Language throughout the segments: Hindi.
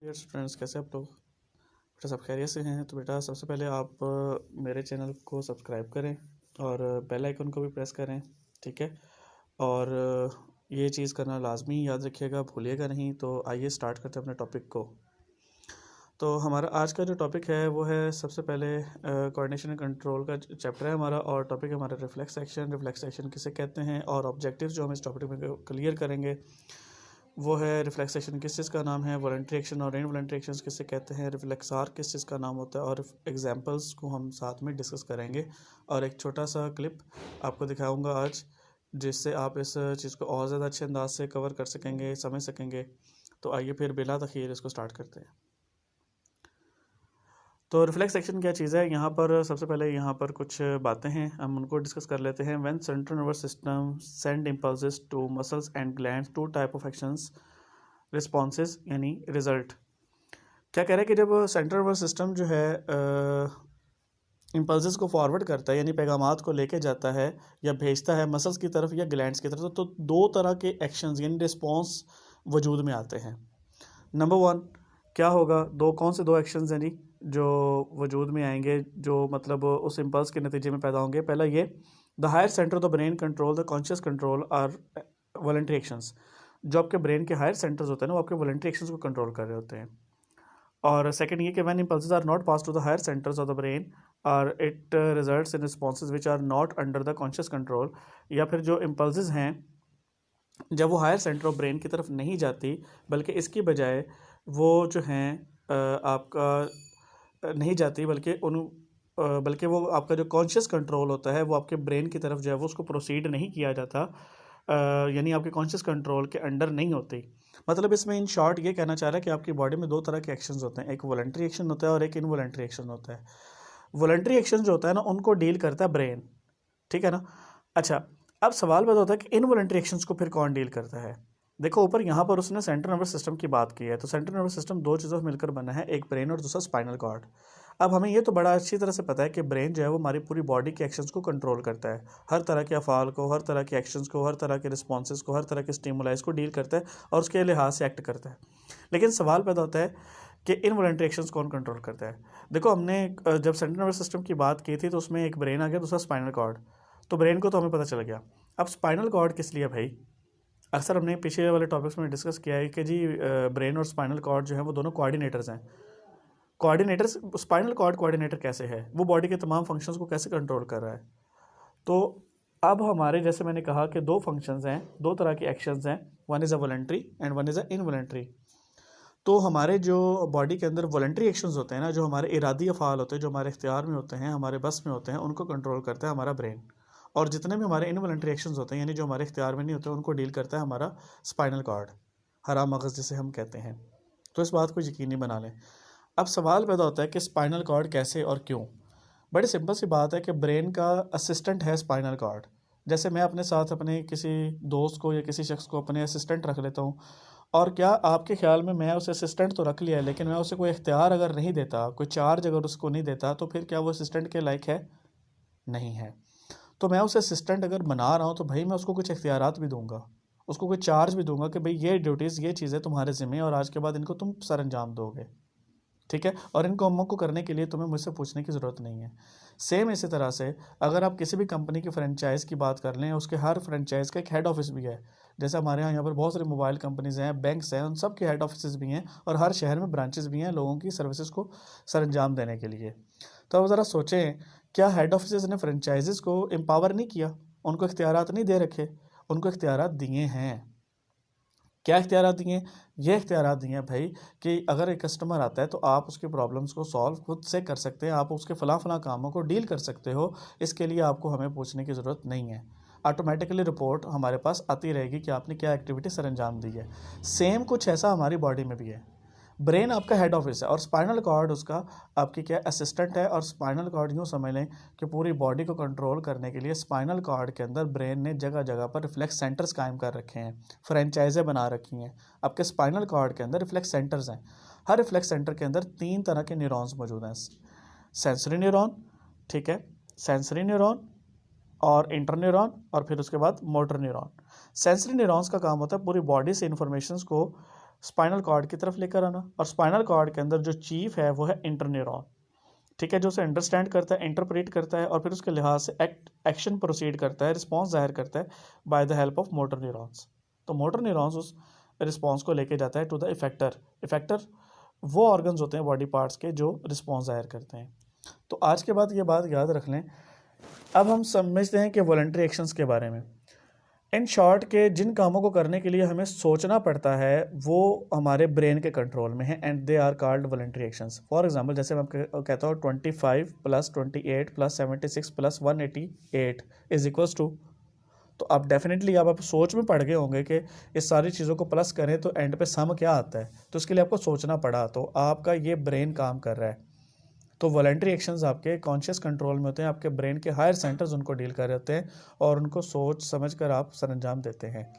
डियर स्टूडेंट्स, कैसे आप लोग? बेटा सब खैरियत से हैं? तो बेटा सबसे पहले आप मेरे चैनल को सब्सक्राइब करें और बेल आइकन को भी प्रेस करें, ठीक है। और ये चीज़ करना लाजमी याद रखिएगा, भूलिएगा नहीं। तो आइए स्टार्ट करते हैं अपने टॉपिक को। तो हमारा आज का जो टॉपिक है वो है सबसे पहले कोऑर्डिनेशन एंड कंट्रोल का चैप्टर है हमारा, और टॉपिक है हमारा रिफ्लेक्स एक्शन। रिफ्लेक्स एक्शन किसे कहते हैं और ऑब्जेक्टिव्स जो हम इस टॉपिक में क्लियर करेंगे वो है रिफ्लेक्स एक्शन किस चीज़ का नाम है, वॉलंटरी एक्शन और इनवॉलंटरी एक्शंस किसे कहते हैं, रिफ्लेक्सार किस चीज़ का नाम होता है, और एग्जांपल्स को हम साथ में डिस्कस करेंगे। और एक छोटा सा क्लिप आपको दिखाऊंगा आज, जिससे आप इस चीज़ को और ज़्यादा अच्छे अंदाज से कवर कर सकेंगे, समझ सकेंगे। तो आइए फिर बिला तखीर इसको स्टार्ट करते हैं। तो रिफ्लेक्स एक्शन क्या चीज़ है, यहाँ पर सबसे पहले यहाँ पर कुछ बातें हैं, हम उनको डिस्कस कर लेते हैं। When central nervous system send impulses to muscles and glands, two type of actions responses यानी रिजल्ट। क्या कह रहे हैं कि जब सेंट्रल नर्वस सिस्टम जो है इम्पल्सेस को फॉरवर्ड करता है यानी पैगामात को लेके जाता है या भेजता है मसल्स की तरफ या ग्लैंड्स की तरफ, तो दो तरह के एक्शंस यानी रिस्पॉन्स वजूद में आते हैं। नंबर वन क्या होगा, कौन से दो एक्शंस हैं जी जो वजूद में आएंगे, जो मतलब उस इम्पल्स के नतीजे में पैदा होंगे। पहला ये, the higher centre of the brain control the conscious control or voluntary actions. जो आपके ब्रेन के हायर सेंटर्स होते हैं ना, वो आपके वॉलंटरी एक्शंस को कंट्रोल कर रहे होते हैं। और सेकंड ये कि when impulses are not pass to the higher centres of the brain और it results in responses which are not under the conscious control. या फिर जो इम्पल्सेस हैं जब वो हायर सेंटर ऑफ ब्रेन की तरफ नहीं जाती, बल्कि इसकी बजाय वो जो हैं आपका नहीं जाती, बल्कि वो आपका जो कॉन्शियस कंट्रोल होता है वो आपके ब्रेन की तरफ जो है वो उसको प्रोसीड नहीं किया जाता, यानी आपके कॉन्शियस कंट्रोल के अंडर नहीं होती। मतलब इसमें इन शॉर्ट ये कहना चाह रहा है कि आपकी बॉडी में दो तरह के एक्शंस होते हैं, एक वॉलंटरी एक्शन होता है और एक इनवॉलंटरी एक्शन होता है। वॉलंटरी एक्शन जो होता है ना, उनको डील करता है ब्रेन, ठीक है ना। अच्छा, अब सवाल पैदा होता है कि इनवॉलंटरी एक्शंस को फिर कौन डील करता है। देखो ऊपर यहाँ पर उसने सेंट्रल नर्वस सिस्टम की बात की है, तो सेंट्रल नर्वस सिस्टम दो चीज़ों से मिलकर बना है, एक ब्रेन और दूसरा स्पाइनल कॉर्ड। अब हमें ये तो बड़ा अच्छी तरह से पता है कि ब्रेन जो है वो हमारी पूरी बॉडी के एक्शंस को कंट्रोल करता है, हर तरह के अफ़ाल को, हर तरह के एक्शंस को, हर तरह के रिस्पॉन्सेज को, हर तरह के स्टिमुलाइज को डील करता है और उसके लिहाज से एक्ट करता है। लेकिन सवाल पैदा होता है कि इनवॉलंटरी एक्शंस कौन कंट्रोल करता है। देखो हमने जब सेंट्रल नर्वस सिस्टम की बात की थी तो उसमें एक ब्रेन आ गया, दूसरा स्पाइनल कॉर्ड। तो ब्रेन को तो हमें पता चल गया, अब स्पाइनल कॉर्ड किस लिए भाई। अक्सर हमने पिछले वाले टॉपिक्स में डिस्कस किया है कि जी ब्रेन और स्पाइनल कॉर्ड जो है वो दोनों कोऑर्डिनेटर्स हैं। कोऑर्डिनेटर्स, स्पाइनल कॉर्ड कोऑर्डिनेटर कैसे है, वो बॉडी के तमाम फंक्शंस को कैसे कंट्रोल कर रहा है। तो अब हमारे जैसे मैंने कहा कि दो फंक्शंस हैं, दो तरह के एक्शंस हैं, one is a voluntary and one is a involuntary. तो हमारे जो बॉडी के अंदर वॉलंटरी एक्शंस होते हैं ना, जो हमारे इरादी अफ़ाल होते हैं, जो हमारे इख्तियार में होते हैं, हमारे बस में होते हैं, उनको कंट्रोल करता है हमारा ब्रेन। और जितने भी हमारे इनवॉलंटरी एक्शंस होते हैं यानी जो हमारे इख्तियार में नहीं होते, उनको डील करता है हमारा स्पाइनल कॉर्ड, हरा मगज़ जिसे हम कहते हैं। तो इस बात को यकीनी बना लें। अब सवाल पैदा होता है कि स्पाइनल कॉर्ड कैसे और क्यों। बड़ी सिंपल सी बात है कि ब्रेन का असिस्टेंट है स्पाइनल कॉर्ड। जैसे मैं अपने साथ अपने किसी दोस्त को या किसी शख्स को अपने असिस्टेंट रख लेता हूँ, और क्या आपके ख्याल में मैं उसे असिस्टेंट तो रख लिया है, लेकिन मैं उसे कोई इख्तियार अगर नहीं देता, कोई चार्ज अगर उसको नहीं देता, तो फिर क्या वो असिस्टेंट के लायक है? नहीं है। तो मैं उसे असिस्टेंट अगर बना रहा हूँ तो भाई मैं उसको कुछ इख्तियारात भी दूंगा, उसको कोई चार्ज भी दूंगा कि भाई ये ड्यूटीज़, ये चीज़ें तुम्हारे ज़िम्मे और आज के बाद इनको तुम सर अंजाम दोगे, ठीक है। और इन कामों को करने के लिए तुम्हें मुझसे पूछने की ज़रूरत नहीं है। सेम इसी तरह से अगर आप किसी भी कंपनी की फ्रेंचाइज़ की बात कर लें, उसके हर फ्रेंचाइज़ का एक हेड ऑफिस भी है। जैसे हमारे यहाँ पर बहुत सारी मोबाइल कंपनीज़ हैं, बैंक्स हैं, उन सब के हेड ऑफिस भी हैं और हर शहर में ब्रांचेस भी हैं लोगों की सर्विसेज को सर अंजाम देने के लिए। तो अब ज़रा सोचें, क्या हेड ऑफिस ने फ्रेंचाइजीज़ को एम्पावर नहीं किया, उनको इख्तियारात नहीं दे रखे? उनको इख्तियारात दिए हैं। क्या इख्तियारात दिए हैं? ये इख्तियारात दिए हैं भाई कि अगर एक कस्टमर आता है तो आप उसकी प्रॉब्लम्स को सॉल्व खुद से कर सकते हैं, आप उसके फ़लाँ फ़लाँ कामों को डील कर सकते हो। इसके लिए आपको हमें पूछने की ज़रूरत नहीं है, ऑटोमेटिकली रिपोर्ट हमारे पास आती रहेगी कि आपने क्या एक्टिविटी सर अंजाम दी है। सेम कुछ ऐसा हमारी बॉडी में भी है। ब्रेन आपका हेड ऑफिस है और स्पाइनल कॉर्ड उसका आपकी क्या असिस्टेंट है। और स्पाइनल कॉर्ड यूँ समझ लें कि पूरी बॉडी को कंट्रोल करने के लिए स्पाइनल कॉर्ड के अंदर ब्रेन ने जगह जगह पर रिफ्लेक्स सेंटर्स कायम कर रखे हैं, फ्रेंचाइजें बना रखी हैं। आपके स्पाइनल कॉर्ड के अंदर रिफ्लेक्स सेंटर्स हैं। हर रिफ्लेक्स सेंटर के अंदर तीन तरह के न्यूरॉन्स मौजूद हैं। सेंसरी न्यूरॉन, ठीक है, सेंसरी न्यूरॉन और इंटरन्यूरॉन, और फिर उसके बाद मोटर न्यूरॉन। सेंसरी न्यूरॉन्स का काम होता है पूरी बॉडी से इंफॉर्मेशंस को स्पाइनल कॉर्ड की तरफ लेकर आना, और स्पाइनल कॉर्ड के अंदर जो चीफ है वो है इंटरन्यूरॉन, ठीक है, जो उसे अंडरस्टैंड करता है, इंटरप्रेट करता है और फिर उसके लिहाज से एक्शन प्रोसीड करता है, रिस्पॉन्स जाहिर करता है by the help of motor neurons. तो मोटर न्यूरॉन्स उस रिस्पॉन्स को लेके जाता है टू द इफेक्टर। इफेक्टर वो ऑर्गन्स होते हैं बॉडी पार्ट्स के जो रिस्पॉन्स जाहिर करते हैं। तो आज के बाद ये बात याद रख लें। अब हम समझते हैं कि वॉलंटरी एक्शंस के बारे में। इन शॉर्ट के जिन कामों को करने के लिए हमें सोचना पड़ता है वो हमारे ब्रेन के कंट्रोल में है, and they are called voluntary actions. For example, जैसे मैं कहता हूँ 25 + 28 + 76 + 188 इज इक्वल्स टू, तो आप डेफिनेटली आप सोच में पड़ गए होंगे कि इस सारी चीज़ों को प्लस करें तो एंड पे सम क्या आता है, तो इसके लिए आपको सोचना पड़ा, तो आपका ये ब्रेन काम कर रहा है। तो वॉलंटरी एक्शंस आपके कॉन्शियस कंट्रोल में होते हैं, आपके ब्रेन के हायर सेंटर्स उनको डील कर रहे होते हैं और उनको सोच समझ कर आप सरंजाम देते हैं।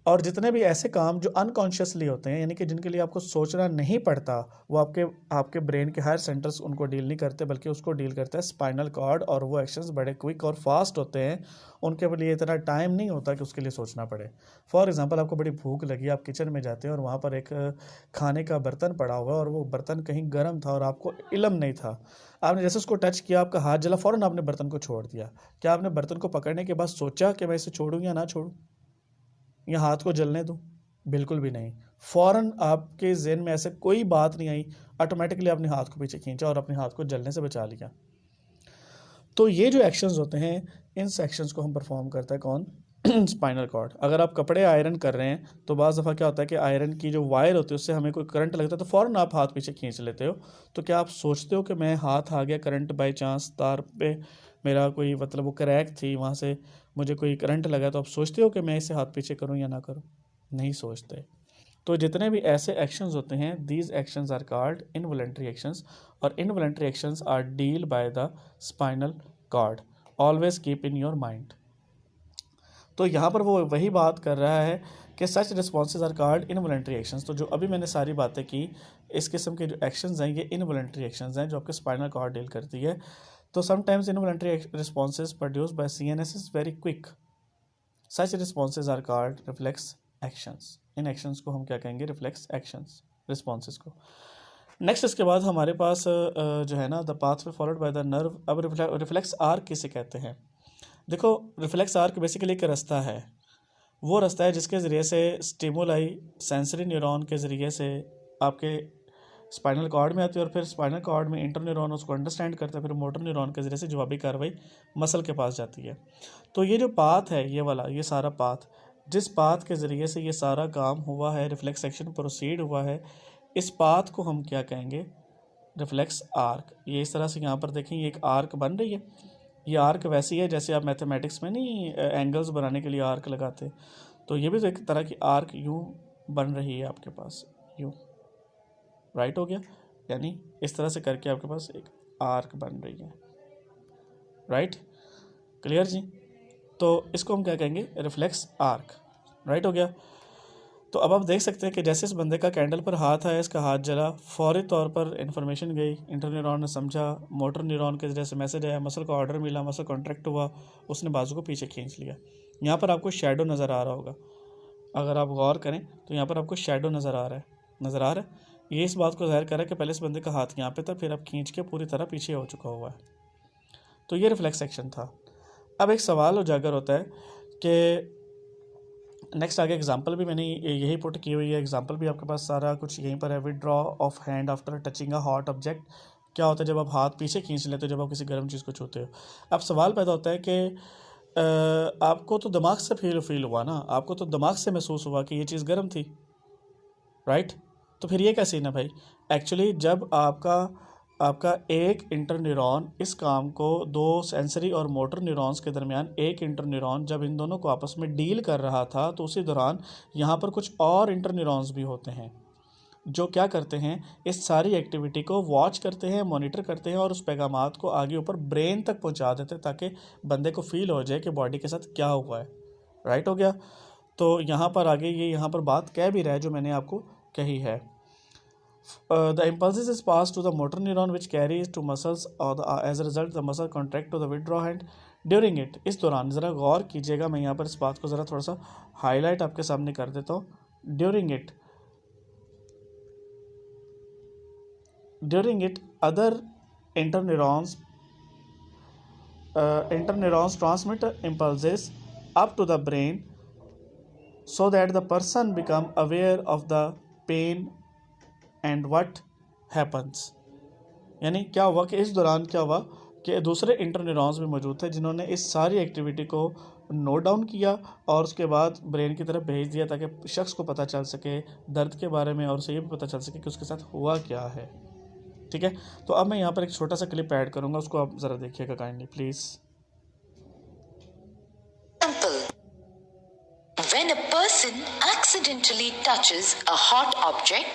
और जितने भी ऐसे काम जो अनकॉन्शियसली होते हैं, यानी कि जिनके लिए आपको सोचना नहीं पड़ता, वो आपके ब्रेन के हायर सेंटर्स उनको डील नहीं करते, बल्कि उसको डील करता है स्पाइनल कॉर्ड, और वो एक्शंस बड़े क्विक और फास्ट होते हैं, उनके लिए इतना टाइम नहीं होता कि उसके लिए सोचना पड़े। फॉर एग्जांपल, आपको बड़ी भूख लगी, आप किचन में जाते हैं और वहाँ पर एक खाने का बर्तन पड़ा हुआ है और वो बर्तन कहीं गर्म था और आपको इल्म नहीं था। आपने जैसे उसको टच किया, आपका हाथ जला, फ़ौरन आपने बर्तन को छोड़ दिया। क्या आपने बर्तन को पकड़ने के बाद सोचा कि मैं इसे छोड़ूं या ना छोड़ूं, या हाथ को जलने दूं? बिल्कुल भी नहीं। फ़ौरन आपके ज़हन में ऐसे कोई बात नहीं आई, ऑटोमेटिकली आपने हाथ को पीछे खींचा और अपने हाथ को जलने से बचा लिया। तो ये जो एक्शंस होते हैं, इन सेक्शंस को हम परफॉर्म करता है कौन? Spinal cord. अगर आप कपड़े आयरन कर रहे हैं तो बाज़ दफ़ा क्या होता है कि आयरन की जो वायर होती है उससे हमें कोई करंट लगता है, तो फ़ौरन आप हाथ पीछे खींच लेते हो। तो क्या आप सोचते हो कि मैं हाथ आ गया करंट बाई चांस, तार पे मेरा कोई मतलब वो क्रैक थी, वहाँ से मुझे कोई करंट लगा, तो आप सोचते हो कि मैं इसे हाथ पीछे करूँ या ना करूँ? नहीं सोचते। तो जितने भी ऐसे एक्शंस होते हैं, these actions are called involuntary actions, और involuntary actions are deal by the spinal cord. Always keep in your mind. तो यहाँ पर वो वही बात कर रहा है कि such responses are called involuntary actions. तो जो अभी मैंने सारी बातें की, इस किस्म के जो एक्शंस हैं ये इनवॉलंटरी एक्शंस हैं जो आपके स्पाइनल कॉर्ड डील करती है। तो sometimes involuntary responses produce by CNS is very quick. Such responses are called reflex actions. इन एक्शंस को हम क्या कहेंगे? रिफ्लेक्स एक्शंस, रिस्पॉन्सेज को। नेक्स्ट इसके बाद हमारे पास जो है ना, the pathway followed by the nerve. अब रिफ्लेक्स आर्क किसे कहते हैं? देखो, रिफ्लेक्स आर्क बेसिकली एक रास्ता है, वो रास्ता है जिसके ज़रिए से स्टिमुलाई सेंसरी न्यूरॉन के ज़रिए से आपके स्पाइनल कॉर्ड में आती है, और फिर स्पाइनल कॉर्ड में इंटर न्यूरॉन उसको अंडरस्टैंड करता है, फिर मोटर न्यूरॉन के ज़रिए से जवाबी कार्रवाई मसल के पास जाती है। तो ये जो पाथ है, ये वाला, ये सारा पाथ, जिस पाथ के ज़रिए से ये सारा काम हुआ है, रिफ्लेक्स एक्शन प्रोसीड हुआ है, इस पाथ को हम क्या कहेंगे? Reflex arc. ये इस तरह से यहाँ पर देखें, ये एक आर्क बन रही है। ये आर्क वैसी है जैसे आप मैथमेटिक्स में नहीं एंगल्स बनाने के लिए आर्क लगाते, तो ये भी तो एक तरह की आर्क यूँ बन रही है आपके पास, यूँ, राइट हो गया, यानी इस तरह से करके आपके पास एक आर्क बन रही है, राइट, क्लियर जी? तो इसको हम क्या कहेंगे? रिफ्लेक्स आर्क, राइट हो गया। तो अब आप देख सकते हैं कि जैसे इस बंदे का कैंडल पर हाथ आया, इसका हाथ जला, फौरी तौर पर इन्फॉर्मेशन गई, इंटर न्यूरॉन ने समझा, मोटर न्यूरॉन के जरिए से मैसेज आया, मसल को ऑर्डर मिला, मसल कॉन्ट्रैक्ट हुआ, उसने बाजू को पीछे खींच लिया। यहाँ पर आपको शेडो नज़र आ रहा होगा, अगर आप गौर करें तो यहाँ पर आपको शेडो नज़र आ रहा है, नज़र आ रहा है। ये इस बात को ज़ाहिर कर रहा है कि पहले इस बंदे का हाथ यहाँ पे था, फिर अब खींच के पूरी तरह पीछे हो चुका हुआ है। तो ये रिफ्लेक्स एक्शन था। अब एक सवाल उजागर होता है कि नेक्स्ट आगे एग्जांपल भी मैंने यही पुट की हुई है, एग्जांपल भी आपके पास सारा कुछ यहीं पर है। Withdraw of hand after touching a hot object. क्या होता है जब आप हाथ पीछे खींच लेते हो, जब आप किसी गर्म चीज़ को छूते हो? अब सवाल पैदा होता है कि आपको तो दिमाग से फील हुआ ना, आपको तो दिमाग से महसूस हुआ कि ये चीज़ गर्म थी, राइट? तो फिर ये क्या सीन है भाई? एक्चुअली जब आपका एक इंटर न्यूरॉन इस काम को दो सेंसरी और मोटर न्यूरॉन्स के दरमियान एक इंटर न्यूरॉन जब इन दोनों को आपस में डील कर रहा था, तो उसी दौरान यहाँ पर कुछ और इंटर न्यूरॉन्स भी होते हैं जो क्या करते हैं, इस सारी एक्टिविटी को वॉच करते हैं, मॉनिटर करते हैं और उस पैगामात को आगे ऊपर ब्रेन तक पहुँचा देते हैं ताकि बंदे को फील हो जाए कि बॉडी के साथ क्या हुआ है, राइट हो गया। तो यहाँ पर आगे ये यहाँ पर बात कह भी रहा है जो मैंने आपको कही है। The impulses is passed to the motor neuron which carries to muscles or as a result the muscle contract to the withdraw hand during it। इस दौरान ज़रा गौर कीजिएगा, मैं यहाँ पर इस बात को ज़रा थोड़ा सा हाईलाइट आपके सामने कर देता हूँ। During it, during it other interneurons transmit impulses up to the brain so that the person become aware of the pain and what happens. यानी क्या हुआ कि इस दौरान क्या हुआ कि दूसरे इंटरन्यूरॉन्स भी मौजूद थे जिन्होंने इस सारी एक्टिविटी को नोट डाउन किया और उसके बाद ब्रेन की तरफ भेज दिया ताकि शख्स को पता चल सके दर्द के बारे में और उसे ये भी पता चल सके कि उसके साथ हुआ क्या है. ठीक है, तो अब मैं यहाँ पर एक छोटा सा क्लिप ऐड करूँगा, उसको आप ज़रा देखिएगा kindly please. When a person accidentally touches a hot object,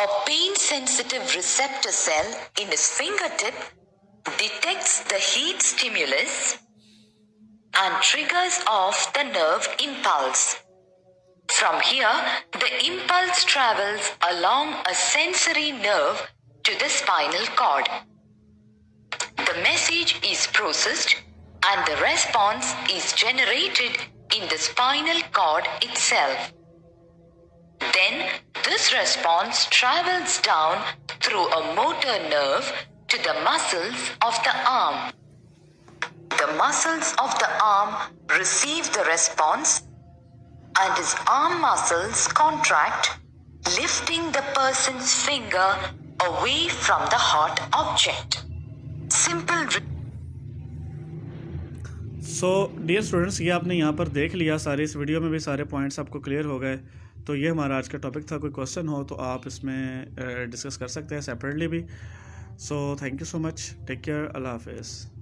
a pain-sensitive receptor cell in his fingertip detects the heat stimulus and triggers off the nerve impulse. From here, the impulse travels along a sensory nerve to the spinal cord. The message is processed and the response is generated in the spinal cord itself. Then, this response travels down through a motor nerve to the muscles of the arm. The muscles of the arm receive the response and his arm muscles contract, lifting the person's finger away from the hot object. Simple. So dear students, ये आपने यहाँ पर देख लिया, सारे इस वीडियो में भी सारे पॉइंट्स आपको क्लियर हो गए. तो ये हमारा आज का टॉपिक था. कोई क्वेश्चन हो तो आप इसमें डिस्कस कर सकते हैं सेपरेटली भी. So thank you so much. Take care. Allah हाफिज़.